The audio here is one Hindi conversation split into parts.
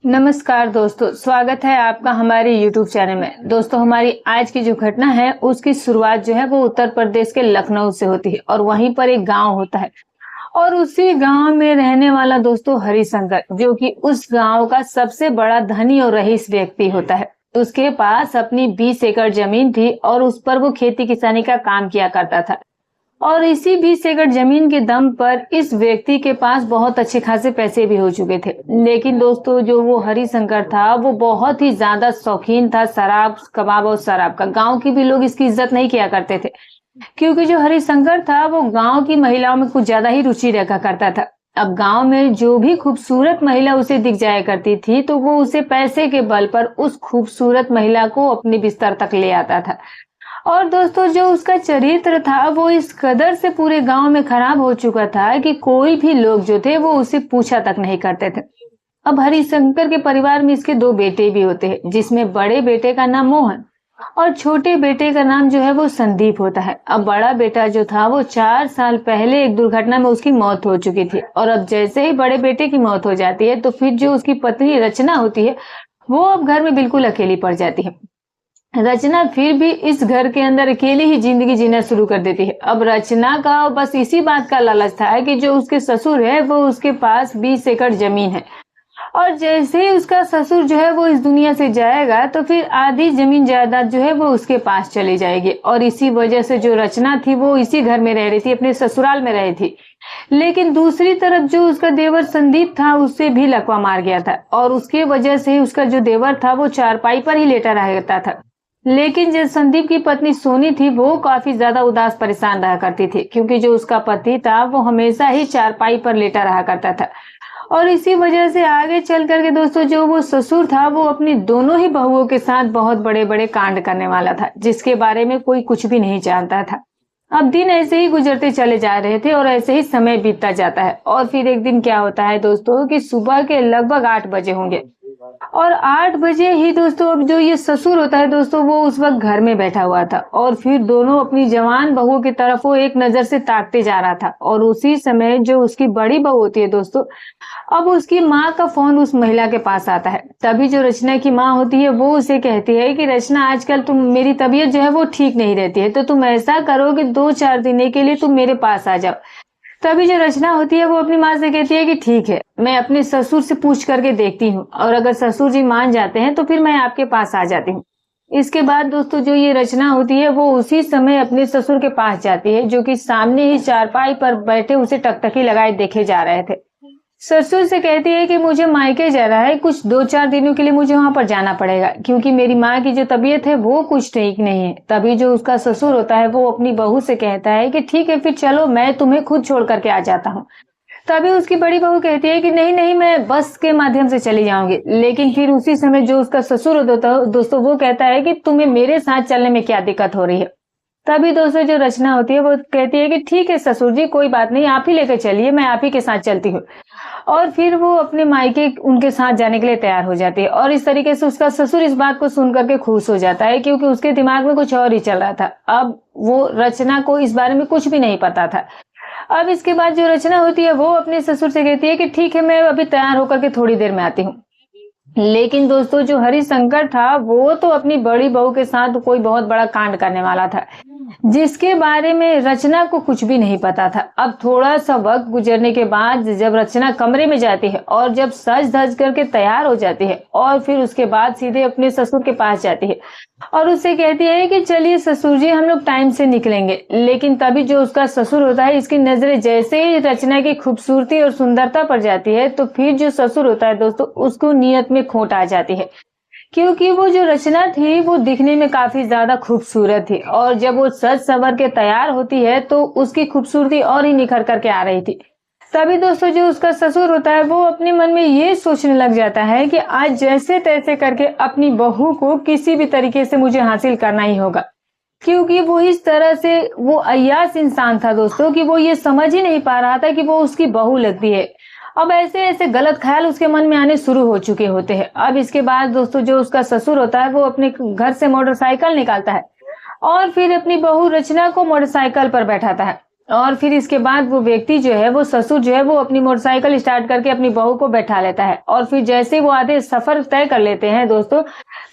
नमस्कार दोस्तों, स्वागत है आपका हमारे YouTube चैनल में। दोस्तों, हमारी आज की जो घटना है उसकी शुरुआत जो है वो उत्तर प्रदेश के लखनऊ से होती है और वहीं पर एक गांव होता है और उसी गांव में रहने वाला दोस्तों हरिशंकर, जो कि उस गांव का सबसे बड़ा धनी और रईस व्यक्ति होता है। उसके पास अपनी 20 एकड़ जमीन थी और उस पर वो खेती किसानी का काम किया करता था। और इसी 20 एकड़ जमीन के दम पर इस व्यक्ति के पास बहुत अच्छे खासे पैसे भी हो चुके थे। लेकिन दोस्तों, जो वो हरिशंकर था वो बहुत ही ज्यादा शौकीन था शराब कबाब और शराब का। गांव के भी लोग इसकी इज्जत नहीं किया करते थे, क्योंकि जो हरिशंकर था वो गांव की महिलाओं में कुछ ज्यादा ही रुचि रखा करता था। अब गांव में जो भी खूबसूरत महिला उसे दिख जाया करती थी तो वो उसे पैसे के बल पर उस खूबसूरत महिला को अपने बिस्तर तक ले आता था। और दोस्तों, जो उसका चरित्र था वो इस कदर से पूरे गांव में खराब हो चुका था कि कोई भी लोग जो थे वो उसे पूछा तक नहीं करते थे। अब हरिशंकर के परिवार में इसके 2 बेटे भी होते हैं, जिसमें बड़े बेटे का नाम मोहन और छोटे बेटे का नाम जो है वो संदीप होता है। अब बड़ा बेटा जो था वो 4 साल पहले एक दुर्घटना में उसकी मौत हो चुकी थी और अब जैसे ही बड़े बेटे की मौत हो जाती है तो फिर जो उसकी पत्नी रचना होती है वो अब घर में बिल्कुल अकेली पड़ जाती है। रचना फिर भी इस घर के अंदर अकेली ही जिंदगी जीना शुरू कर देती है। अब रचना का बस इसी बात का लालच था कि जो उसके ससुर है वो उसके पास 20 एकड़ जमीन है और जैसे ही उसका ससुर जो है वो इस दुनिया से जाएगा तो फिर आधी जमीन जायदाद जो है वो उसके पास चली जाएगी। और इसी वजह से जो रचना थी वो इसी घर में रह रही थी, अपने ससुराल में रही थी। लेकिन दूसरी तरफ जो उसका देवर संदीप था उससे भी लकवा मार गया था और उसके वजह से उसका जो देवर था वो चारपाई पर ही लेटा रहता था। लेकिन जो संदीप की पत्नी सोनी थी वो काफी ज्यादा उदास परेशान रहा करती थी, क्योंकि जो उसका पति था वो हमेशा ही चारपाई पर लेटा रहा करता था। और इसी वजह से आगे चल करके दोस्तों, जो वो ससुर था वो अपनी दोनों ही बहुओं के साथ बहुत बड़े बड़े कांड करने वाला था, जिसके बारे में कोई कुछ भी नहीं जानता था। अब दिन ऐसे ही गुजरते चले जा रहे थे और ऐसे ही समय बीतता जाता है। और फिर एक दिन क्या होता है दोस्तों कि सुबह के लगभग 8 बजे होंगे और 8 बजे ही दोस्तों अब जो ये ससुर होता है दोस्तों वो उस वक्त घर में बैठा हुआ था और फिर दोनों अपनी जवान बहू की तरफ वो एक नजर से ताकते जा रहा था। और उसी समय जो उसकी बड़ी बहू होती है दोस्तों, अब उसकी माँ का फोन उस महिला के पास आता है। तभी जो रचना की माँ होती है वो उसे कहती है कि रचना, आजकल तुम मेरी तबीयत जो है वो ठीक नहीं रहती है, तो तुम ऐसा करो कि 2-4 दिन के लिए तुम मेरे पास आ जाओ। तभी जो रचना होती है वो अपनी माँ से कहती है कि ठीक है, मैं अपने ससुर से पूछ करके देखती हूँ और अगर ससुर जी मान जाते हैं तो फिर मैं आपके पास आ जाती हूँ। इसके बाद दोस्तों जो ये रचना होती है वो उसी समय अपने ससुर के पास जाती है, जो कि सामने ही चारपाई पर बैठे उसे टकटकी लगाए देखे जा रहे थे। ससुर से कहती है कि मुझे मायके जाना है, कुछ 2-4 दिनों के लिए मुझे वहां पर जाना पड़ेगा, क्योंकि मेरी माँ की जो तबीयत है वो कुछ ठीक नहीं है। तभी जो उसका ससुर होता है वो अपनी बहू से कहता है कि ठीक है, फिर चलो, मैं तुम्हें खुद छोड़ करके आ जाता हूँ। तभी उसकी बड़ी बहू कहती है कि नहीं नहीं, मैं बस के माध्यम से चली जाऊंगी। लेकिन फिर उसी समय जो उसका ससुर होता है दोस्तों वो कहता है कि तुम्हें मेरे साथ चलने में क्या दिक्कत हो रही है। तभी दोस्तों जो रचना होती है वो कहती है कि ठीक है ससुर जी, कोई बात नहीं, आप ही लेकर चलिए, मैं आप ही के साथ चलती हूँ। और फिर वो अपने मायके उनके साथ जाने के लिए तैयार हो जाती है। और इस तरीके से उसका ससुर इस बात को सुन करके खुश हो जाता है, क्योंकि उसके दिमाग में कुछ और ही चल रहा था। अब वो रचना को इस बारे में कुछ भी नहीं पता था। अब इसके बाद जो रचना होती है वो अपने ससुर से कहती है कि ठीक है, मैं अभी तैयार होकर के थोड़ी देर में आती हूँ। लेकिन दोस्तों जो हरिशंकर था वो तो अपनी बड़ी बहू के साथ कोई बहुत बड़ा कांड करने वाला था, जिसके बारे में रचना को कुछ भी नहीं पता था। अब थोड़ा सा वक्त गुजरने के बाद जब रचना कमरे में जाती है और जब सज धज करके तैयार हो जाती है और फिर उसके बाद सीधे अपने ससुर के पास जाती है और उससे कहती है कि चलिए ससुर जी, हम लोग टाइम से निकलेंगे। लेकिन तभी जो उसका ससुर होता है, इसकी नजरें जैसे ही रचना की खूबसूरती और सुंदरता पर जाती है तो फिर जो ससुर होता है दोस्तों उसको नियत में खोट आ जाती है, क्योंकि वो जो रचना थी वो दिखने में काफी ज्यादा खूबसूरत थी और जब वो सज संवर के तैयार होती है तो उसकी खूबसूरती और ही निखर करके आ रही थी। तभी दोस्तों जो उसका ससुर होता है वो अपने मन में ये सोचने लग जाता है कि आज जैसे तैसे करके अपनी बहू को किसी भी तरीके से मुझे हासिल करना ही होगा, क्योंकि वो इस तरह से वो अय्यास इंसान था दोस्तों कि वो ये समझ ही नहीं पा रहा था कि वो उसकी बहू लगती है। अब ऐसे ऐसे गलत ख्याल उसके मन में आने शुरू हो चुके होते हैं। अब इसके बाद दोस्तों जो उसका ससुर होता है वो अपने घर से मोटरसाइकिल निकालता है और फिर अपनी बहू रचना को मोटरसाइकिल पर बैठाता है और फिर इसके बाद वो व्यक्ति जो है, वो ससुर जो है, वो अपनी मोटरसाइकिल स्टार्ट करके अपनी बहू को बैठा लेता है और फिर जैसे वो आधे सफर तय कर लेते हैं दोस्तों,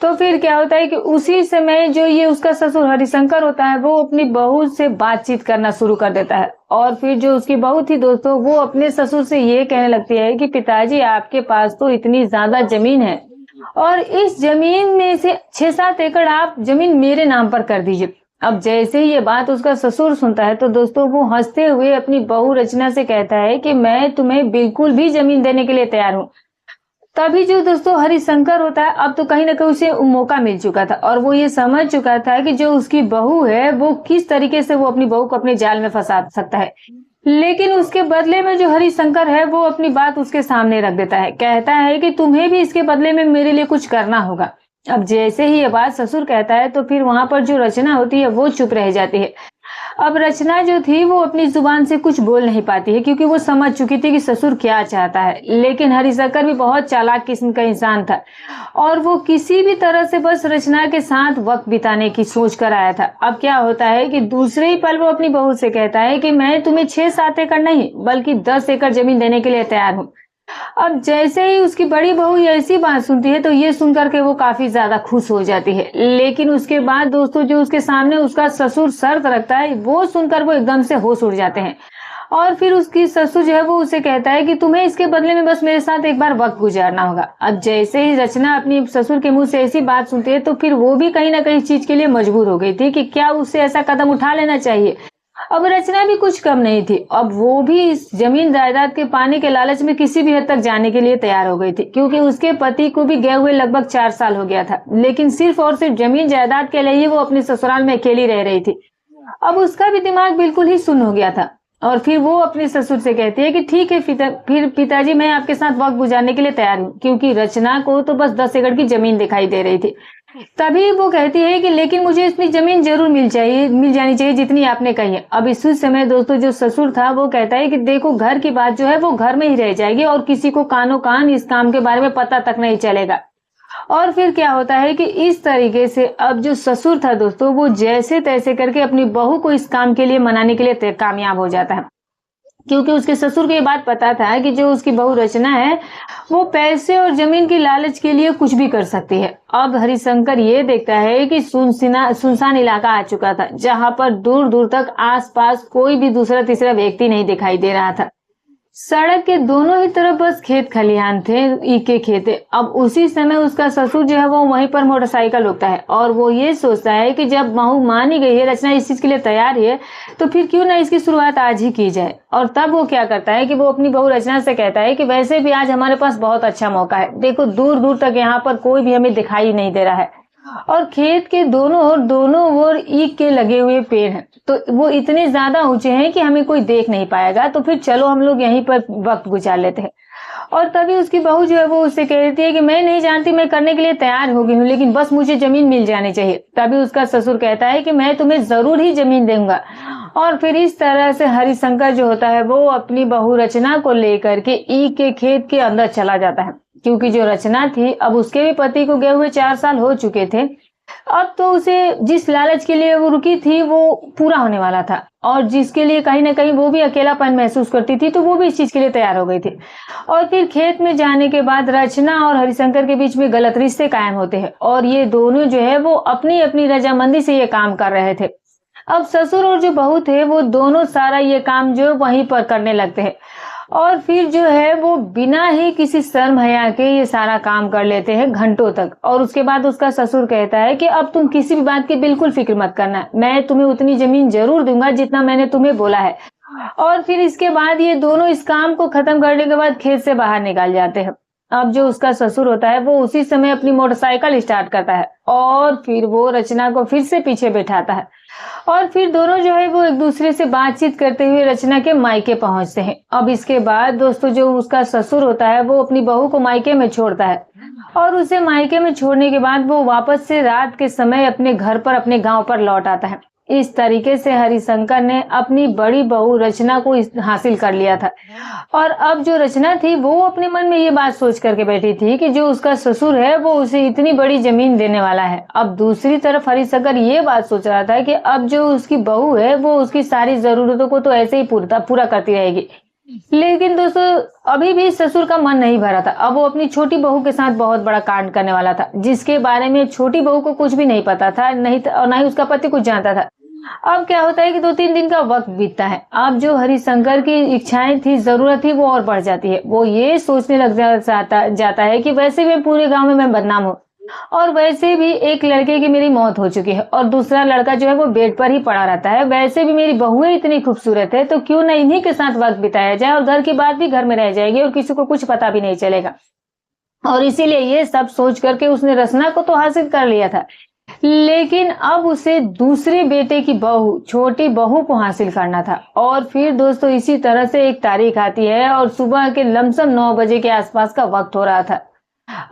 तो फिर क्या होता है कि उसी समय जो ये उसका ससुर हरिशंकर होता है, वो अपनी बहू से बातचीत करना शुरू कर देता है। और फिर जो उसकी बहू थी दोस्तों, वो अपने ससुर से ये कहने लगती है कि पिताजी, आपके पास तो इतनी ज्यादा जमीन है और इस जमीन में से 6-7 एकड़ आप जमीन मेरे नाम पर कर दीजिए। अब जैसे ही ये बात उसका ससुर सुनता है तो दोस्तों वो हंसते हुए अपनी बहू रचना से कहता है कि मैं तुम्हें बिल्कुल भी जमीन देने के लिए तैयार हूँ। तभी जो दोस्तों हरिशंकर होता है, अब तो कहीं ना कहीं उसे मौका मिल चुका था और वो ये समझ चुका था कि जो उसकी बहू है, वो किस तरीके से वो अपनी बहू को अपने जाल में फंसा सकता है। लेकिन उसके बदले में जो हरिशंकर है, वो अपनी बात उसके सामने रख देता है। कहता है कि तुम्हें भी इसके बदले में मेरे लिए कुछ करना होगा। अब जैसे ही ये बात ससुर कहता है तो फिर वहां पर जो रचना होती है, वो चुप रह जाती है। अब रचना जो थी, वो अपनी जुबान से कुछ बोल नहीं पाती है क्योंकि वो समझ चुकी थी कि ससुर क्या चाहता है। लेकिन हरिशंकर भी बहुत चालाक किस्म का इंसान था और वो किसी भी तरह से बस रचना के साथ वक्त बिताने की सोच कर आया था। अब क्या होता है कि दूसरे ही पल वो अपनी बहू से कहता है कि मैं तुम्हें 6-7 एकड़ नहीं बल्कि 10 एकड़ जमीन देने के लिए तैयार हूँ। अब जैसे ही उसकी बड़ी बहू ऐसी बात सुनती है तो ये सुनकर के वो काफी ज्यादा खुश हो जाती है। लेकिन उसके बाद दोस्तों जो उसके सामने उसका ससुर शर्त रखता है, वो सुनकर वो एकदम से होश उड़ जाते हैं। और फिर उसकी ससुर जो है, वो उसे कहता है कि तुम्हें इसके बदले में बस मेरे साथ एक बार वक्त गुजारना होगा। अब जैसे ही रचना अपनी ससुर के मुंह से ऐसी बात सुनती है तो फिर वो भी कहीं ना कहीं चीज के लिए मजबूर हो गई थी कि क्या उसे ऐसा कदम उठा लेना चाहिए। अब रचना भी कुछ कम नहीं थी। अब वो भी इस जमीन जायदाद के पाने के लालच में किसी भी हद तक जाने के लिए तैयार हो गई थी, क्योंकि उसके पति को भी गए हुए लगभग 4 साल हो गया था, लेकिन सिर्फ और सिर्फ जमीन जायदाद के लिए ही वो अपने ससुराल में अकेली रह रही थी। अब उसका भी दिमाग बिल्कुल ही सुन्न हो गया था और फिर वो अपने ससुर से कहती है कि ठीक है फिर पिताजी, मैं आपके साथ वक्त गुजारने के लिए तैयार हूँ, क्योंकि रचना को तो बस 10 एकड़ की जमीन दिखाई दे रही थी। तभी वो कहती है कि लेकिन मुझे इतनी जमीन जरूर मिल जानी चाहिए जितनी आपने कही है। अब इसी समय दोस्तों जो ससुर था, वो कहता है कि देखो, घर की बात जो है वो घर में ही रह जाएगी और किसी को कानो कान इस काम के बारे में पता तक नहीं चलेगा। और फिर क्या होता है कि इस तरीके से अब जो ससुर था दोस्तों, वो जैसे तैसे करके अपनी बहू को इस काम के लिए मनाने के लिए कामयाब हो जाता है, क्योंकि उसके ससुर को ये बात पता था कि जो उसकी बहू रचना है, वो पैसे और जमीन की लालच के लिए कुछ भी कर सकती है। अब हरिशंकर ये देखता है कि सुनसान इलाका आ चुका था, जहां पर दूर दूर तक आसपास कोई भी दूसरा तीसरा व्यक्ति नहीं दिखाई दे रहा था। सड़क के दोनों ही तरफ बस खेत खलिहान थे, ईख के खेत। अब उसी समय उसका ससुर जो है, वो वहीं पर मोटरसाइकिल रोकता है और वो ये सोचता है कि जब बहू मान ही गई है, रचना इस चीज के लिए तैयार है, तो फिर क्यों ना इसकी शुरुआत आज ही की जाए। और तब वो क्या करता है कि वो अपनी बहू रचना से कहता है कि वैसे भी आज हमारे पास बहुत अच्छा मौका है, देखो दूर दूर तक यहाँ पर कोई भी हमें दिखाई नहीं दे रहा है और खेत के दोनों ओर ईख के लगे हुए पेड़ हैं, तो वो इतने ज्यादा ऊंचे हैं कि हमें कोई देख नहीं पाएगा, तो फिर चलो हम लोग यहीं पर वक्त गुजार लेते हैं। और तभी उसकी बहू जो है, वो उससे कहती है कि मैं नहीं जानती, मैं करने के लिए तैयार हो गई हूँ, लेकिन बस मुझे जमीन मिल जानी चाहिए। तभी उसका ससुर कहता है कि मैं तुम्हें जरूर ही जमीन दूंगा। और फिर इस तरह से हरिशंकर जो होता है, वो अपनी बहू रचना को लेकर के ईख के खेत के अंदर चला जाता है, क्योंकि जो रचना थी, अब उसके भी पति को गए हुए 4 साल हो चुके थे। अब तो उसे जिस लालच के लिए वो रुकी थी, वो पूरा होने वाला था, और जिसके लिए कहीं ना कहीं वो भी अकेलापन महसूस करती थी, तो वो भी इस चीज के लिए तैयार हो गई थी। और फिर खेत में जाने के बाद रचना और हरिशंकर के बीच में गलत रिश्ते कायम होते हैं और ये दोनों जो है, वो अपनी अपनी रजामंदी से ये काम कर रहे थे। अब ससुर और जो बहू थे, वो दोनों सारा ये काम जो वहीं पर करने लगते हैं और फिर जो है, वो बिना ही किसी शर्म हया के ये सारा काम कर लेते हैं घंटों तक। और उसके बाद उसका ससुर कहता है कि अब तुम किसी भी बात की बिल्कुल फिक्र मत करना, मैं तुम्हें उतनी जमीन जरूर दूंगा जितना मैंने तुम्हें बोला है। और फिर इसके बाद ये दोनों इस काम को खत्म करने के बाद खेत से बाहर निकल जाते हैं। अब जो उसका ससुर होता है, वो उसी समय अपनी मोटरसाइकिल स्टार्ट करता है और फिर वो रचना को फिर से पीछे बैठाता है और फिर दोनों जो है, वो एक दूसरे से बातचीत करते हुए रचना के मायके पहुंचते हैं। अब इसके बाद दोस्तों जो उसका ससुर होता है, वो अपनी बहू को मायके में छोड़ता है और उसे मायके में छोड़ने के बाद वो वापस से रात के समय अपने घर पर, अपने गांव पर लौट आता है। इस तरीके से हरिशंकर ने अपनी बड़ी बहू रचना को हासिल कर लिया था। और अब जो रचना थी वो अपने मन में ये बात सोच करके बैठी थी कि जो उसका ससुर है वो उसे इतनी बड़ी जमीन देने वाला है। अब दूसरी तरफ हरिशंकर ये बात सोच रहा था कि अब जो उसकी बहू है वो उसकी सारी जरूरतों को तो ऐसे ही पूरा करती रहेगी। लेकिन दोस्तों अभी भी ससुर का मन नहीं भरा था। अब वो अपनी छोटी बहू के साथ बहुत बड़ा कांड करने वाला था, जिसके बारे में छोटी बहू को कुछ भी नहीं पता था, नहीं और ना ही उसका पति कुछ जानता था। अब क्या होता है कि 2-3 दिन का वक्त बीतता है। अब जो हरिशंकर की इच्छाएं थी, जरूरत थी, वो और बढ़ जाती है। वो ये सोचने लग जाता है कि वैसे भी पूरे गांव में मैं बदनाम हूँ, और वैसे भी एक लड़के की मेरी मौत हो चुकी है और दूसरा लड़का जो है वो बेड पर ही पड़ा रहता है। वैसे भी मेरी बहुएं इतनी खूबसूरत है, तो क्यों ना इन्हीं के साथ वक्त बिताया जाए और घर की बात भी घर में रह जाएगी और किसी को कुछ पता भी नहीं चलेगा। और इसीलिए ये सब सोच करके उसने रचना को तो हासिल कर लिया था, लेकिन अब उसे दूसरे बेटे की बहू, छोटी बहू को हासिल करना था। और फिर दोस्तों इसी तरह से एक तारीख आती है और सुबह के लमसम 9 बजे के आसपास का वक्त हो रहा था।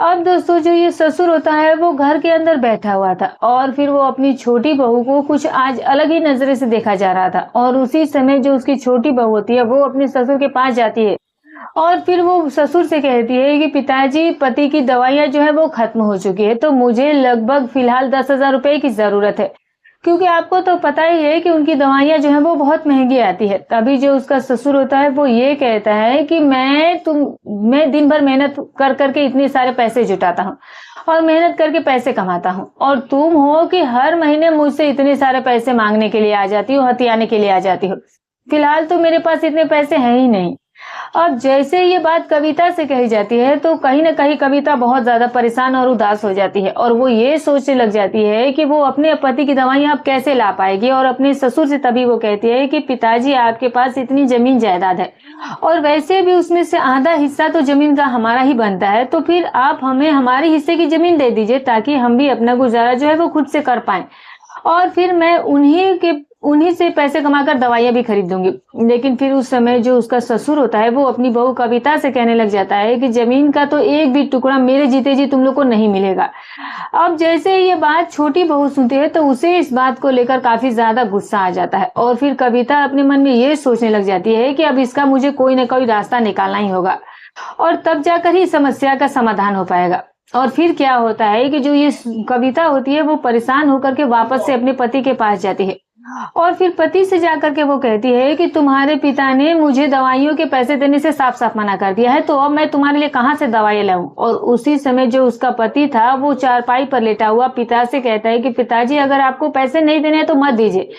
अब दोस्तों जो ये ससुर होता है वो घर के अंदर बैठा हुआ था और फिर वो अपनी छोटी बहू को कुछ आज अलग ही नजरे से देखा जा रहा था। और उसी समय जो उसकी छोटी बहू होती है वो अपने ससुर के पास जाती है और फिर वो ससुर से कहती है कि पिताजी, पति की दवाइयां जो है वो खत्म हो चुकी है, तो मुझे लगभग फिलहाल 10,000 रुपए की जरूरत है, क्योंकि आपको तो पता ही है कि उनकी दवाइयां जो है वो बहुत महंगी आती है। तभी जो उसका ससुर होता है वो ये कहता है कि मैं दिन भर मेहनत कर करके इतने सारे पैसे जुटाता हूँ और मेहनत करके पैसे कमाता हूँ, और तुम हो कि हर महीने मुझसे इतने सारे पैसे मांगने के लिए आ जाती हो, हथियाने के लिए आ जाती हो। फिलहाल तो मेरे पास इतने पैसे हैं ही नहीं। अब जैसे ये बात कविता से कही जाती है तो कहीं ना कहीं कविता बहुत ज्यादा परेशान और उदास हो जाती है और वो ये सोचने लग जाती है कि वो अपने पति की दवाइयां अब कैसे ला पाएगी। और अपने ससुर से तभी वो कहती है कि पिताजी, आपके पास इतनी जमीन जायदाद है और वैसे भी उसमें से आधा हिस्सा तो जमीन का हमारा ही बनता है, तो फिर आप हमें हमारे हिस्से की जमीन दे दीजिए ताकि हम भी अपना गुजारा जो है वो खुद से कर पाए, और फिर मैं उन्हीं से पैसे कमाकर दवाइयां भी खरीद दूंगी। लेकिन फिर उस समय जो उसका ससुर होता है वो अपनी बहू कविता से कहने लग जाता है कि जमीन का तो एक भी टुकड़ा मेरे जीते जी तुम लोग को नहीं मिलेगा। अब जैसे ये बात छोटी बहू सुनती है तो उसे इस बात को लेकर काफी ज्यादा गुस्सा आ जाता है और फिर कविता अपने मन में ये सोचने लग जाती है कि अब इसका मुझे कोई ना कोई रास्ता निकालना ही होगा और तब जाकर ही समस्या का समाधान हो पाएगा। और फिर क्या होता है कि जो ये कविता होती है वो परेशान होकर के वापस से अपने पति के पास जाती है और फिर पति से जाकर के वो कहती है कि तुम्हारे पिता ने मुझे दवाइयों के पैसे देने से साफ साफ मना कर दिया है, तो अब मैं तुम्हारे लिए कहाँ से दवाई लाऊं। और उसी समय जो उसका पति था वो चारपाई पर लेटा हुआ पिता से कहता है कि पिताजी, अगर आपको पैसे नहीं देने हैं तो मत दीजिए,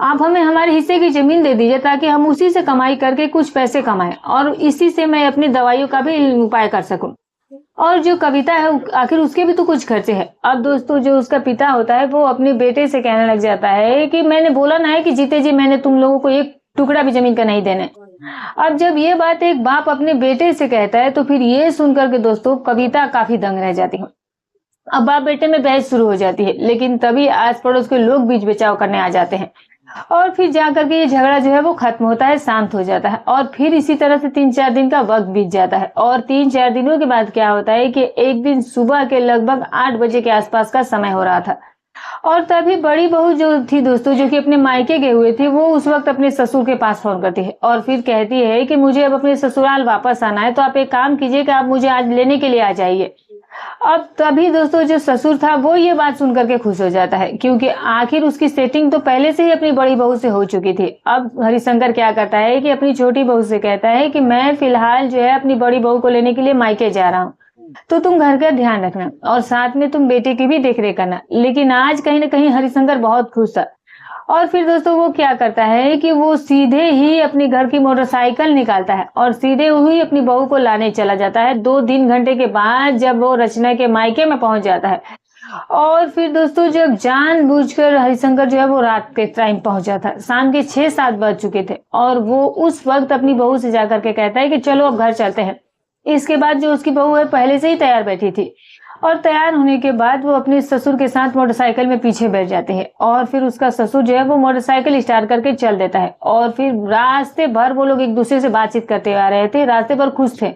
आप हमें हमारे हिस्से की जमीन दे दीजिए ताकि हम उसी से कमाई करके कुछ पैसे कमाएं और इसी से मैं अपनी दवाइयों का भी उपाय कर सकूं। और जो कविता है आखिर उसके भी तो कुछ खर्चे हैं। अब दोस्तों जो उसका पिता होता है वो अपने बेटे से कहने लग जाता है कि मैंने बोला ना है कि जीते जी मैंने तुम लोगों को एक टुकड़ा भी जमीन का नहीं देना। अब जब ये बात एक बाप अपने बेटे से कहता है तो फिर ये सुनकर के दोस्तों कविता काफी दंग रह जाती है। अब बाप बेटे में बहस शुरू हो जाती है, लेकिन तभी आस पड़ोस के लोग बीच बचाव करने आ जाते हैं और फिर जाकर के ये झगड़ा जो है वो खत्म होता है, शांत हो जाता है। और फिर इसी तरह से 3-4 दिन का वक्त बीत जाता है और 3-4 दिनों के बाद क्या होता है कि एक दिन सुबह के लगभग 8 बजे के आसपास का समय हो रहा था और तभी बड़ी बहू जो थी दोस्तों, जो कि अपने मायके गए हुए थे, वो उस वक्त अपने ससुर के पास फोन करती है और फिर कहती है कि मुझे अब अपने ससुराल वापस आना है, तो आप एक काम कीजिए कि आप मुझे आज लेने के लिए आ जाइए। अब तभी दोस्तों जो ससुर था वो ये बात सुन करके खुश हो जाता है, क्योंकि आखिर उसकी सेटिंग तो पहले से ही अपनी बड़ी बहू से हो चुकी थी। अब हरिशंकर क्या करता है कि अपनी छोटी बहू से कहता है कि मैं फिलहाल जो है अपनी बड़ी बहू को लेने के लिए मायके जा रहा हूँ, तो तुम घर का ध्यान रखना और साथ में तुम बेटे की भी देखरेख करना। लेकिन आज कहीं ना कहीं हरिशंकर बहुत खुश था और फिर दोस्तों वो क्या करता है कि वो सीधे ही अपने घर की मोटरसाइकिल निकालता है और सीधे ही अपनी बहू को लाने चला जाता है। 2-3 घंटे के बाद जब वो रचना के मायके में पहुंच जाता है और फिर दोस्तों जब जानबूझकर हरिशंकर जो है वो रात के टाइम पहुंचा था, शाम के 6-7 बज चुके थे और वो उस वक्त अपनी बहू से जाकर के कहता है कि चलो अब घर चलते हैं। इसके बाद जो उसकी बहू है पहले से ही तैयार बैठी थी और तैयार होने के बाद वो अपने ससुर के साथ मोटरसाइकिल में पीछे बैठ जाते हैं और फिर उसका ससुर जो है वो मोटरसाइकिल स्टार्ट करके चल देता है और फिर रास्ते भर वो लोग एक दूसरे से बातचीत करते आ रहे थे, रास्ते भर खुश थे।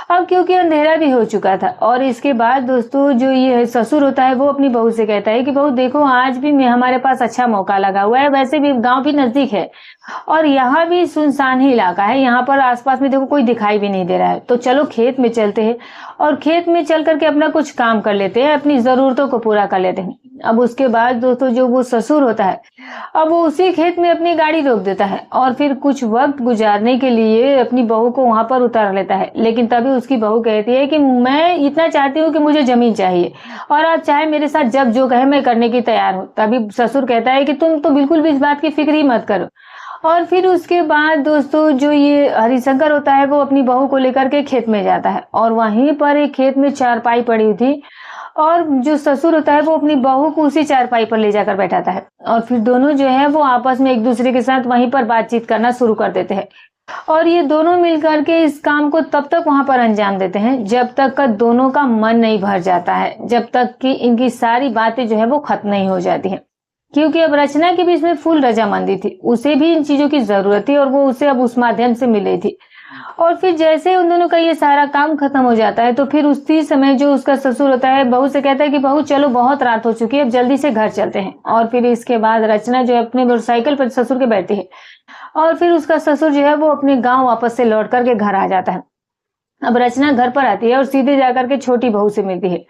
अब क्योंकि अंधेरा भी हो चुका था और इसके बाद दोस्तों जो ये ससुर होता है वो अपनी बहू से कहता है कि बहू देखो आज भी मैं हमारे पास अच्छा मौका लगा हुआ है, वैसे भी गांव भी नजदीक है और यहाँ भी सुनसान ही इलाका है, यहाँ पर आसपास में देखो कोई दिखाई भी नहीं दे रहा है, तो चलो खेत में चलते हैं और खेत में चल करके अपना कुछ काम कर लेते हैं, अपनी जरूरतों को पूरा कर लेते हैं। अब उसके बाद दोस्तों जो वो ससुर होता है अब वो उसी खेत में अपनी गाड़ी रोक देता है और फिर कुछ वक्त गुजारने के लिए अपनी बहू को वहां पर उतार लेता है। लेकिन तभी उसकी बहू कहती है कि मैं इतना चाहती हूँ कि मुझे जमीन चाहिए और आप चाहे मेरे साथ जब जो कहे मैं करने की तैयार हूँ। तभी ससुर कहता है कि तुम तो बिल्कुल भी इस बात की फिक्र ही मत करो। और फिर उसके बाद दोस्तों जो ये हरिशंकर होता है वो अपनी बहू को लेकर के खेत में जाता है और वहीं पर एक खेत में चारपाई पड़ी हुई थी और जो ससुर होता है वो अपनी बहू को उसी चारपाई पर ले जाकर बैठाता है और फिर दोनों जो है वो आपस में एक दूसरे के साथ वहीं पर बातचीत करना शुरू कर देते हैं और ये दोनों मिलकर के इस काम को तब तक वहां पर अंजाम देते हैं जब तक का दोनों का मन नहीं भर जाता है, जब तक कि इनकी सारी बातें जो है वो खत्म नहीं हो जाती हैं। क्योंकि अब रचना की भी इसमें फुल रजामंदी थी, उसे भी इन चीजों की जरूरत थी और वो उसे अब उस माध्यम से मिल रही थी। और फिर जैसे उन दोनों का ये सारा काम खत्म हो जाता है तो फिर उसी समय जो उसका ससुर होता है बहू से कहता है कि बहू चलो बहुत रात हो चुकी है, अब जल्दी से घर चलते हैं। और फिर इसके बाद रचना जो है अपने मोटरसाइकिल पर ससुर के बैठती है और फिर उसका ससुर जो है वो अपने गांव वापस से लौट करके घर आ जाता है। अब रचना घर पर आती है और सीधे जाकर के छोटी बहू से मिलती है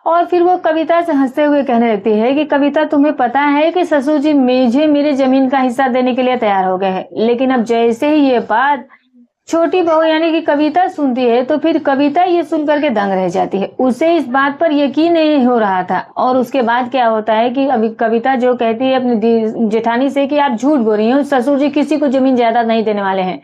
और फिर वो कविता से हंसते हुए कहने लगती है कि कविता तुम्हें पता है कि ससुर जी मुझे मेरे जमीन का हिस्सा देने के लिए तैयार हो गए हैं, लेकिन अब जैसे ही ये बात छोटी बहू यानी कि कविता सुनती है तो फिर कविता ये सुन करके दंग रह जाती है, उसे इस बात पर यकीन नहीं हो रहा था। और उसके बाद क्या होता है कि अभी कविता जो कहती है अपनी जेठानी से कि आप झूठ बोल रही हो, ससुर जी किसी को जमीन ज्यादा नहीं देने वाले हैं,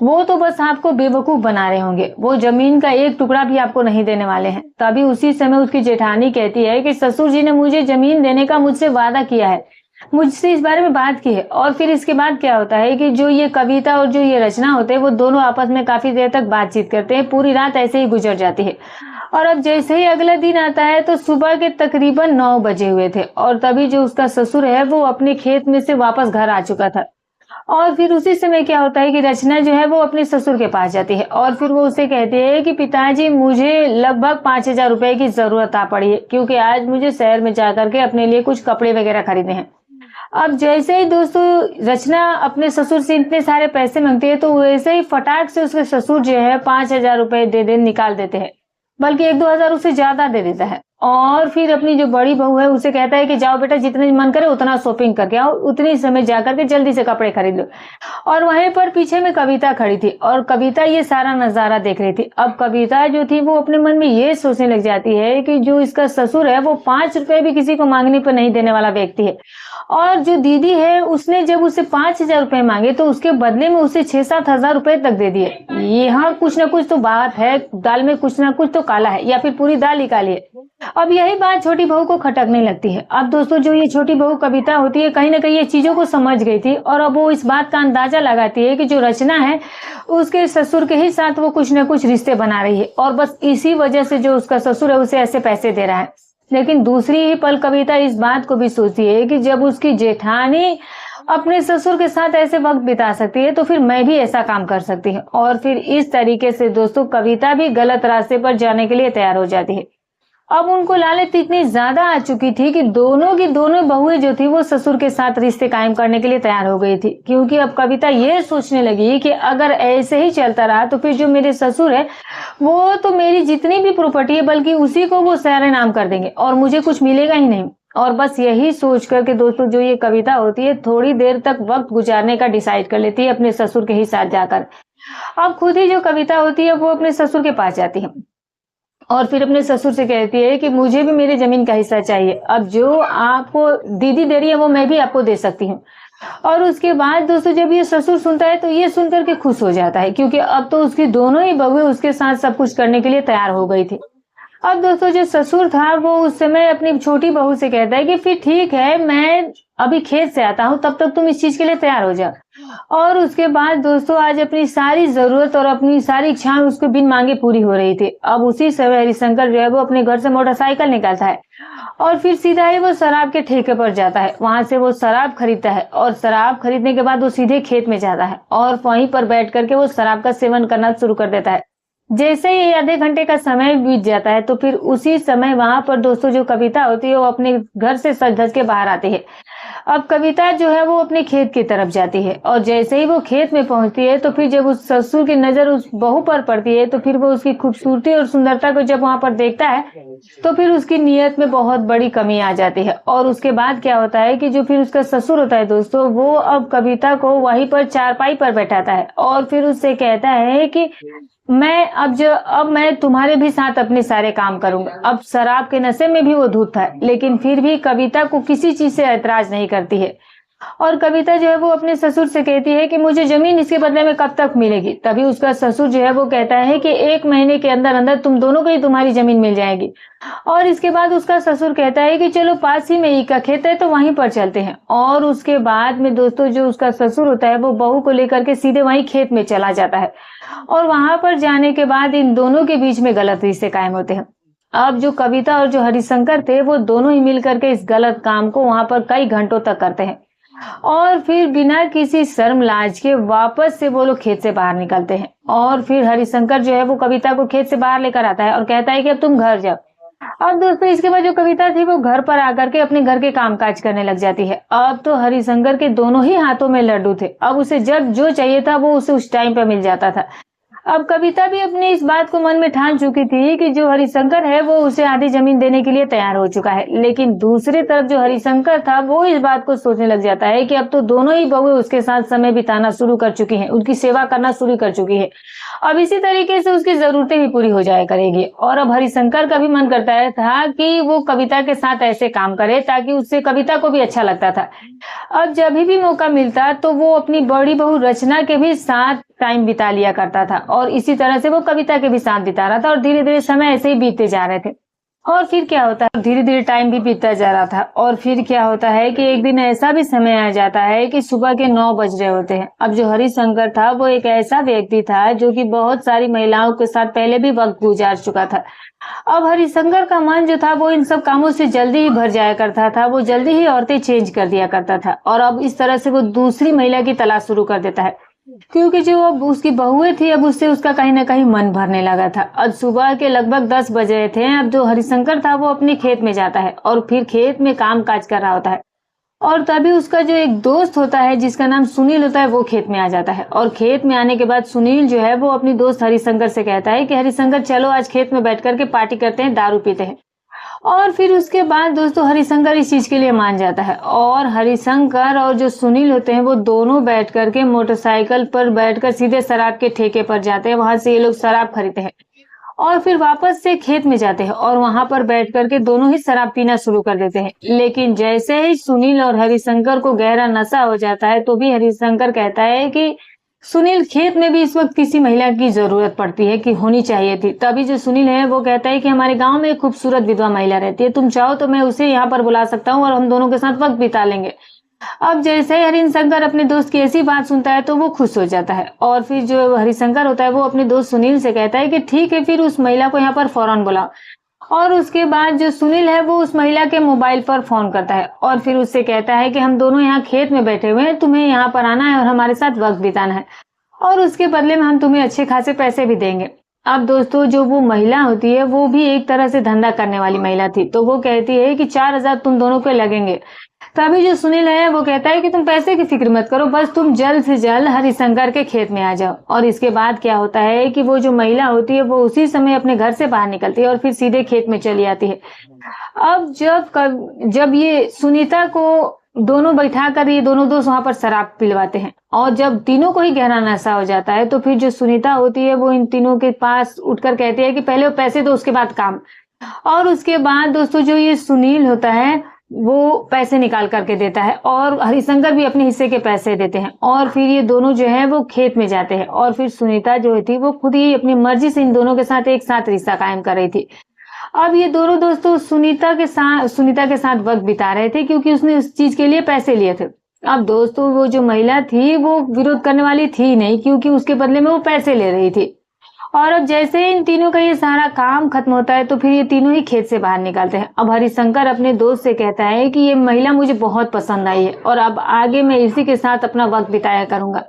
वो तो बस आपको बेवकूफ बना रहे होंगे, वो जमीन का एक टुकड़ा भी आपको नहीं देने वाले हैं। तभी उसी समय उसकी जेठानी कहती है कि ससुर जी ने मुझे जमीन देने का मुझसे वादा किया है, मुझसे इस बारे में बात की है। और फिर इसके बाद क्या होता है कि जो ये कविता और जो ये रचना होते हैं वो दोनों आपस में काफी देर तक बातचीत करते हैं, पूरी रात ऐसे ही गुजर जाती है। और अब जैसे ही अगला दिन आता है तो सुबह के तकरीबन 9 बजे हुए थे और तभी जो उसका ससुर है वो अपने खेत में से वापस घर आ चुका था। और फिर उसी समय क्या होता है कि रचना जो है वो अपने ससुर के पास जाती है और फिर वो उसे कहती है कि पिताजी मुझे लगभग 5,000 रुपए की जरूरत आ पड़ी है, क्योंकि आज मुझे शहर में जाकर के अपने लिए कुछ कपड़े वगैरह खरीदने हैं। अब जैसे ही दोस्तों रचना अपने ससुर से इतने सारे पैसे मांगती है तो वैसे ही फटाक से उसके ससुर जो है 5,000 रुपए दे निकाल देते हैं, बल्कि 1-2 हजार उससे ज्यादा दे देता है। और फिर अपनी जो बड़ी बहू है उसे कहता है कि जाओ बेटा जितने मन करे उतना शॉपिंग करके आओ, उतनी समय जाकर के जल्दी से कपड़े खरीद लो। और वहीं पर पीछे में कविता खड़ी थी और कविता ये सारा नजारा देख रही थी। अब कविता जो थी वो अपने मन में ये सोचने लग जाती है कि जो इसका ससुर है वो 5 रुपए भी किसी को मांगने पर नहीं देने वाला व्यक्ति है, और जो दीदी है उसने जब उसे 5,000 रुपए मांगे तो उसके बदले में उसे 6-7 हजार रुपए तक दे दिए। यहाँ कुछ ना कुछ तो बात है, दाल में कुछ ना कुछ तो काला है या फिर पूरी दाल ही काली है। अब यही बात छोटी बहू को खटकने लगती है। अब दोस्तों जो ये छोटी बहू कविता होती है कहीं ना कहीं ये चीजों को समझ गई थी और अब वो इस बात का अंदाजा लगाती है कि जो रचना है उसके ससुर के ही साथ वो कुछ ना कुछ रिश्ते बना रही है और बस इसी वजह से जो उसका ससुर है उसे ऐसे पैसे दे रहा है। लेकिन दूसरी ही पल कविता इस बात को भी सोचती है कि जब उसकी जेठानी अपने ससुर के साथ ऐसे वक्त बिता सकती है तो फिर मैं भी ऐसा काम कर सकती हूँ। और फिर इस तरीके से दोस्तों कविता भी गलत रास्ते पर जाने के लिए तैयार हो जाती है। अब उनको लालच इतनी ज्यादा आ चुकी थी कि दोनों की दोनों बहुएं जो थी वो ससुर के साथ रिश्ते कायम करने के लिए तैयार हो गई थी, क्योंकि अब कविता ये सोचने लगी कि अगर ऐसे ही चलता रहा तो फिर जो मेरे ससुर है वो तो मेरी जितनी भी प्रॉपर्टी है बल्कि उसी को वो सारे नाम कर देंगे और मुझे कुछ मिलेगा ही नहीं। और बस यही सोच करके दोस्तों जो ये कविता होती है थोड़ी देर तक वक्त गुजारने का डिसाइड कर लेती है अपने ससुर के ही साथ जाकर। अब खुद ही जो कविता होती है वो अपने ससुर के पास जाती है और फिर अपने ससुर से कहती है कि मुझे भी मेरे जमीन का हिस्सा चाहिए, अब जो आपको दीदी दे रही है वो मैं भी आपको दे सकती हूँ। और उसके बाद दोस्तों जब ये ससुर सुनता है तो ये सुनकर के खुश हो जाता है, क्योंकि अब तो उसकी दोनों ही बहुएं उसके साथ सब कुछ करने के लिए तैयार हो गई थी। अब दोस्तों जो ससुर था वो उस समय अपनी छोटी बहू से कहता है कि फिर ठीक है मैं अभी खेत से आता हूँ, तब तक तुम इस चीज के लिए तैयार हो जाओ। और उसके बाद दोस्तों आज अपनी सारी जरूरत और अपनी सारी इच्छाएं उसको बिन मांगे पूरी हो रही थी। अब उसी समय हरिशंकर जो है वो अपने घर से मोटरसाइकिल निकालता है और फिर सीधा ही वो शराब के ठेके पर जाता है। वहां से वो शराब खरीदता है और शराब खरीदने के बाद वो सीधे खेत में जाता है और वहीं पर बैठ करके वो शराब का सेवन करना शुरू कर देता है। जैसे ही आधे घंटे का समय बीत जाता है तो फिर उसी समय वहां पर दोस्तों जो कविता होती है वो अपने घर से सज धज के बाहर आती है। अब कविता जो है वो अपने खेत की तरफ जाती है और जैसे ही वो खेत में पहुंचती है तो फिर जब उस ससुर की नजर उस बहू पर पड़ती है तो फिर वो उसकी खूबसूरती और सुंदरता को जब वहां पर देखता है तो फिर उसकी नीयत में बहुत बड़ी कमी आ जाती है। और उसके बाद क्या होता है कि जो फिर उसका ससुर होता है दोस्तों, वो अब कविता को वहीं पर चारपाई पर बैठाता है और फिर उससे कहता है कि अब मैं तुम्हारे भी साथ अपने सारे काम करूंगा। अब शराब के नशे में भी वो धुत था, लेकिन फिर भी कविता को किसी चीज से ऐतराज नहीं करती है। और कविता जो है वो अपने ससुर से कहती है कि मुझे जमीन इसके बदले में कब तक मिलेगी। तभी उसका ससुर जो है वो कहता है कि 1 महीने के अंदर अंदर तुम दोनों को ही तुम्हारी जमीन मिल जाएगी। और इसके बाद उसका ससुर कहता है कि चलो पास ही में ईख का खेत है तो वहीं पर चलते हैं। और उसके बाद में दोस्तों जो उसका ससुर होता है वो बहू को लेकर के सीधे वहीं खेत में चला जाता है और वहां पर जाने के बाद इन दोनों के बीच में गलत रिश्ते कायम होते हैं। अब जो कविता और जो हरिशंकर थे वो दोनों ही मिलकर के इस गलत काम को वहां पर कई घंटों तक करते हैं और फिर बिना किसी शर्म लाज के वापस से वो लोग खेत से बाहर निकलते हैं। और फिर हरिशंकर जो है वो कविता को खेत से बाहर लेकर आता है और कहता है कि अब तुम घर जाओ। अब दोस्तों इसके बाद जो कविता थी वो घर पर आकर के अपने घर के कामकाज करने लग जाती है। अब तो हरिशंकर के दोनों ही हाथों में लड्डू थे। अब उसे जब जो चाहिए था वो उसे उस टाइम पर मिल जाता था। अब कविता भी अपनी इस बात को मन में ठान चुकी थी कि जो हरिशंकर है वो उसे आधी जमीन देने के लिए तैयार हो चुका है। लेकिन दूसरी तरफ जो हरिशंकर था वो इस बात को सोचने लग जाता है कि अब तो दोनों ही बहुएं उसके साथ समय बिताना शुरू कर चुकी हैं, उनकी सेवा करना शुरू कर चुकी है। अब इसी तरीके से उसकी जरूरतें भी पूरी हो जाया करेगी। और अब हरिशंकर का भी मन करता है था कि वो कविता के साथ ऐसे काम करे ताकि उससे कविता को भी अच्छा लगता था। अब जब भी मौका मिलता तो वो अपनी बड़ी बहू रचना के भी साथ टाइम बिता लिया करता था और इसी तरह से वो कविता के भी साथ बिता रहा था और धीरे धीरे समय ऐसे ही बीतते जा रहे थे। और फिर क्या होता है, धीरे धीरे टाइम भी बीतता जा रहा था और फिर क्या होता है कि एक दिन ऐसा भी समय आ जाता है कि सुबह के 9 बज रहे होते हैं। अब जो हरिशंकर था वो एक ऐसा व्यक्ति था जो कि बहुत सारी महिलाओं के साथ पहले भी वक्त गुजार चुका था। अब हरिशंकर का मन जो था वो इन सब कामों से जल्दी ही भर जाया करता था, वो जल्दी ही औरतें चेंज कर दिया करता था और अब इस तरह से वो दूसरी महिला की तलाश शुरू कर देता है क्योंकि जो अब उसकी बहुएं थी अब उससे उसका कहीं ना कहीं मन भरने लगा था। अब सुबह के लगभग 10 बज रहे थे। अब जो हरिशंकर था वो अपने खेत में जाता है और फिर खेत में काम काज कर रहा होता है और तभी उसका जो एक दोस्त होता है जिसका नाम सुनील होता है वो खेत में आ जाता है। और खेत में आने के बाद सुनील जो है वो अपनी दोस्त हरिशंकर से कहता है कि हरिशंकर चलो आज खेत में बैठ करके पार्टी करते हैं, दारू पीते हैं। और फिर उसके बाद दोस्तों हरिशंकर इस चीज के लिए मान जाता है और हरिशंकर और जो सुनील होते हैं वो दोनों बैठ करके मोटरसाइकिल पर बैठकर सीधे शराब के ठेके पर जाते हैं। वहां से ये लोग शराब खरीदते हैं और फिर वापस से खेत में जाते हैं और वहां पर बैठ करके दोनों ही शराब पीना शुरू कर देते हैं। लेकिन जैसे ही सुनील और हरिशंकर को गहरा नशा हो जाता है तो भी हरिशंकर कहता है कि सुनील खेत में भी इस वक्त किसी महिला की जरूरत पड़ती है, कि होनी चाहिए थी। तभी जो सुनील है वो कहता है कि हमारे गांव में एक खूबसूरत विधवा महिला रहती है, तुम चाहो तो मैं उसे यहाँ पर बुला सकता हूँ और हम दोनों के साथ वक्त बिता लेंगे। अब जैसे ही हरिशंकर अपने दोस्त की ऐसी बात सुनता है तो वो खुश हो जाता है और फिर जो हरिशंकर होता है वो अपने दोस्त सुनील से कहता है कि ठीक है फिर उस महिला को यहाँ पर फौरन बुलाओ। और उसके बाद जो सुनील है वो उस महिला के मोबाइल पर फोन करता है और फिर उससे कहता है कि हम दोनों यहाँ खेत में बैठे हुए हैं, तुम्हें यहाँ पर आना है और हमारे साथ वक्त बिताना है और उसके बदले में हम तुम्हें अच्छे खासे पैसे भी देंगे। अब दोस्तों जो वो महिला होती है वो भी एक तरह से धंधा करने वाली महिला थी, तो वो कहती है कि 4,000 तुम दोनों को लगेंगे। तभी जो सुनील है वो कहता है कि तुम पैसे की फिक्र मत करो, बस तुम जल्द से जल्द हरिशंकर के खेत में आ जाओ। और इसके बाद क्या होता है कि वो जो महिला होती है वो उसी समय अपने घर से बाहर निकलती है और फिर सीधे खेत में चली आती है। अब जब ये सुनीता को दोनों बैठा कर ये दोनों दोस्त वहां पर शराब पिलवाते हैं और जब तीनों को ही गहरा नशा हो जाता है तो फिर जो सुनीता होती है वो इन तीनों के पास उठकर कहती है कि पहले वो पैसे दो उसके बाद काम। और उसके बाद दोस्तों जो ये सुनील होता है वो पैसे निकाल करके देता है और हरिशंकर भी अपने हिस्से के पैसे देते हैं और फिर ये दोनों जो है वो खेत में जाते हैं और फिर सुनीता जो थी वो खुद ही अपनी मर्जी से इन दोनों के साथ एक साथ रिश्ता कायम कर रही थी। अब ये दोनों दोस्तों सुनीता के साथ वक्त बिता रहे थे क्योंकि उसने उस चीज के लिए पैसे लिए थे। अब दोस्तों वो जो महिला थी वो विरोध करने वाली थी नहीं क्योंकि उसके बदले में वो पैसे ले रही थी। और अब जैसे ही इन तीनों का ये सारा काम खत्म होता है तो फिर ये तीनों ही खेत से बाहर निकलते हैं। अब हरिशंकर अपने दोस्त से कहता है कि ये महिला मुझे बहुत पसंद आई है और अब आगे मैं इसी के साथ अपना वक्त बिताया करूंगा।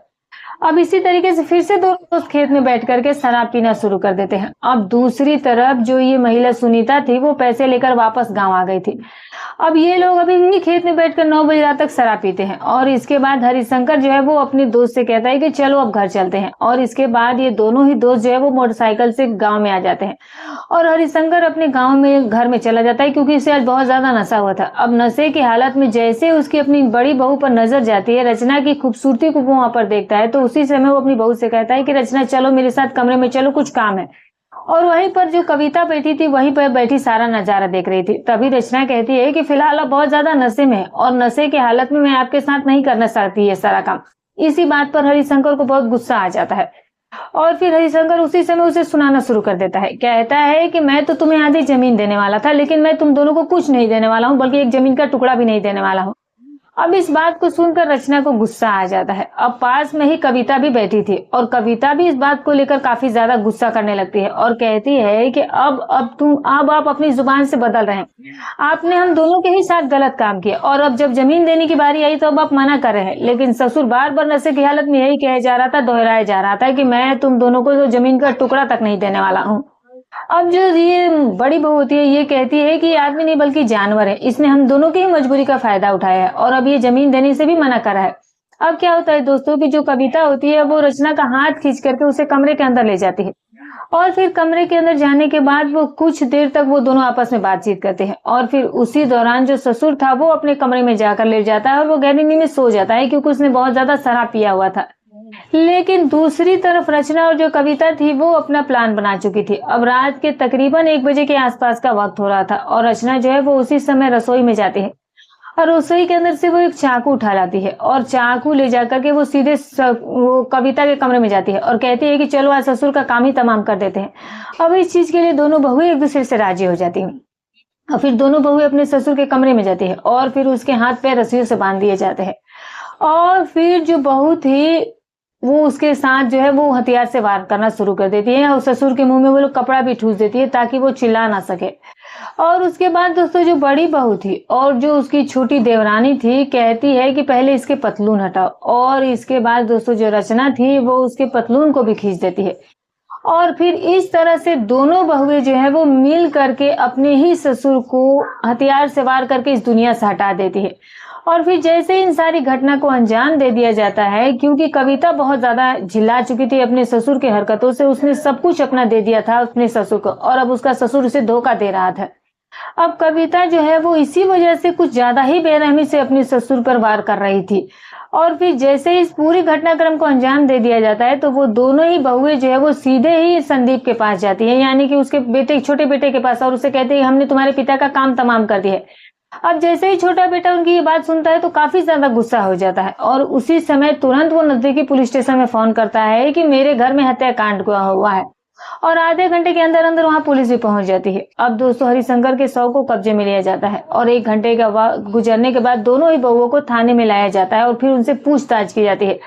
अब इसी तरीके से फिर से दोनों दोस्त खेत में बैठ करके शराब पीना शुरू कर देते हैं। अब दूसरी तरफ जो ये महिला सुनीता थी वो पैसे लेकर वापस गांव आ गई थी। अब ये लोग अभी भी खेत में बैठकर 9 बजे रात तक शराब पीते हैं और इसके बाद हरिशंकर जो है वो अपने दोस्त से कहता है कि चलो अब घर चलते हैं। और इसके बाद ये दोनों ही दोस्त जो है वो मोटरसाइकिल से गांव में आ जाते हैं और हरिशंकर अपने गांव में घर में चला जाता है क्योंकि इसे आज बहुत ज्यादा नशा हुआ था। अब नशे की हालत में जैसे उसकी अपनी बड़ी बहू पर नजर जाती है, रचना की खूबसूरती को वो वहां पर देखता है, तो उसी समय वो अपनी बहू से कहता है कि रचना चलो मेरे साथ कमरे में चलो, कुछ काम है। और वहीं पर जो कविता बैठी थी वहीं पर बैठी सारा नजारा देख रही थी। तभी रचना कहती है कि फिलहाल आप बहुत ज्यादा नशे में है और नशे की हालत में मैं आपके साथ नहीं करना चाहती ये सारा काम। इसी बात पर हरिशंकर को बहुत गुस्सा आ जाता है और फिर हरिशंकर उसी समय उसे सुनाना शुरू कर देता है। कहता है कि मैं तो तुम्हें आधी जमीन देने वाला था, लेकिन मैं तुम दोनों को कुछ नहीं देने वाला हूँ, बल्कि एक जमीन का टुकड़ा भी नहीं देने वाला हूँ। अब इस बात को सुनकर रचना को गुस्सा आ जाता है। अब पास में ही कविता भी बैठी थी और कविता भी इस बात को लेकर काफी ज्यादा गुस्सा करने लगती है और कहती है कि अब आप अपनी जुबान से बदल रहे हैं। आपने हम दोनों के ही साथ गलत काम किया और अब जब जमीन देने की बारी आई तो अब आप मना कर रहे हैं। लेकिन ससुर बार बार नशे की हालत में यही कहा जा रहा था, दोहराया जा रहा था कि मैं तुम दोनों को तो जमीन का टुकड़ा तक नहीं देने वाला हूँ। अब जो ये बड़ी बहू होती है ये कहती है कि ये आदमी नहीं बल्कि जानवर है, इसने हम दोनों की ही मजबूरी का फायदा उठाया है और अब ये जमीन देने से भी मना करा है। अब क्या होता है दोस्तों कि जो कविता होती है वो रचना का हाथ खींच करके उसे कमरे के अंदर ले जाती है और फिर कमरे के अंदर जाने के बाद वो कुछ देर तक वो दोनों आपस में बातचीत करते हैं और फिर उसी दौरान जो ससुर था वो अपने कमरे में जाकर लेट जाता है और वो गहरी नींद में सो जाता है क्योंकि उसने बहुत ज्यादा शराब पिया हुआ था। लेकिन दूसरी तरफ रचना और जो कविता थी वो अपना प्लान बना चुकी थी। अब रात के तकरीबन 1 बजे के आसपास का वक्त हो रहा था और रचना जो है वो उसी समय रसोई में जाती है और रसोई के अंदर से वो एक चाकू उठा लाती है और चाकू ले जाकर के वो सीधे वो कविता के कमरे में जाती है और कहती है कि चलो आज ससुर का काम ही तमाम कर देते हैं। अब इस चीज के लिए दोनों बहुएं एक दूसरे से राजी हो जाती हैं और फिर दोनों बहुएं अपने ससुर के कमरे में जाती है और फिर उसके हाथ पैर रस्सियों से बांध दिए जाते हैं और फिर जो बहू थी वो उसके साथ जो है वो हथियार से वार करना शुरू कर देती है और ससुर के मुंह में वो लोग कपड़ा भी ठूस देती है ताकि वो चिल्ला ना सके। और उसके बाद दोस्तों जो बड़ी बहू थी और जो उसकी छोटी देवरानी थी कहती है कि पहले इसके पतलून हटाओ और इसके बाद दोस्तों जो रचना थी वो उसके पतलून को भी खींच देती है और फिर इस तरह से दोनों बहुएं जो है वो मिल करके अपने ही ससुर को हथियार से वार करके इस दुनिया से हटा देती है। और फिर जैसे इन सारी घटना को अंजाम दे दिया जाता है क्योंकि कविता बहुत ज्यादा झिल्ला चुकी थी अपने ससुर के हरकतों से, उसने सब कुछ अपना दे दिया था अपने ससुर को और अब उसका ससुर उसे धोखा दे रहा था। अब कविता जो है वो इसी वजह से कुछ ज्यादा ही बेरहमी से अपने ससुर पर वार कर रही थी और फिर जैसे इस पूरी घटनाक्रम को अंजाम दे दिया जाता है तो वो दोनों ही बहुएं जो है वो सीधे ही संदीप के पास जाती है, यानी कि उसके बेटे छोटे बेटे के पास, और उसे कहती है हमने तुम्हारे पिता का काम तमाम कर दिया है। अब जैसे ही छोटा बेटा उनकी ये बात सुनता है तो काफी ज्यादा गुस्सा हो जाता है और उसी समय तुरंत वो नजदीकी पुलिस स्टेशन में फोन करता है कि मेरे घर में हत्याकांड हुआ है और आधे घंटे के अंदर अंदर वहां पुलिस भी पहुंच जाती है। अब दोस्तों हरिशंकर के शव को कब्जे में लिया जाता है और 1 घंटे का गुजरने के बाद दोनों ही बहुओं को थाने में लाया जाता है और फिर उनसे पूछताछ की जाती है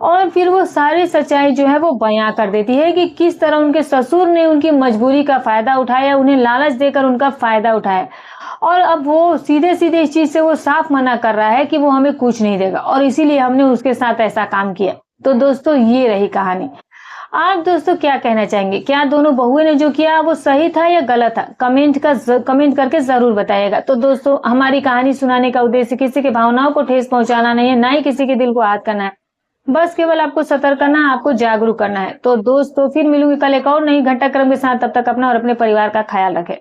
और फिर वो सारी सच्चाई जो है वो बयां कर देती है कि किस तरह उनके ससुर ने उनकी मजबूरी का फायदा उठाया, उन्हें लालच देकर उनका फायदा उठाया और अब वो सीधे सीधे इस चीज से वो साफ मना कर रहा है कि वो हमें कुछ नहीं देगा और इसीलिए हमने उसके साथ ऐसा काम किया। तो दोस्तों ये रही कहानी। आप दोस्तों क्या कहना चाहेंगे, क्या दोनों बहुओं ने जो किया वो सही था या गलत था? कमेंट करके जरूर बताइएगा। तो दोस्तों हमारी कहानी सुनाने का उद्देश्य किसी की भावनाओं को ठेस पहुंचाना नहीं है, ना ही किसी के दिल को आहत करना है, बस केवल आपको सतर्क करना है, आपको जागरूक करना है। तो दोस्तों फिर मिलूंगी कल एक और नई घटनाक्रम के साथ, तब तक अपना और अपने परिवार का ख्याल रखें।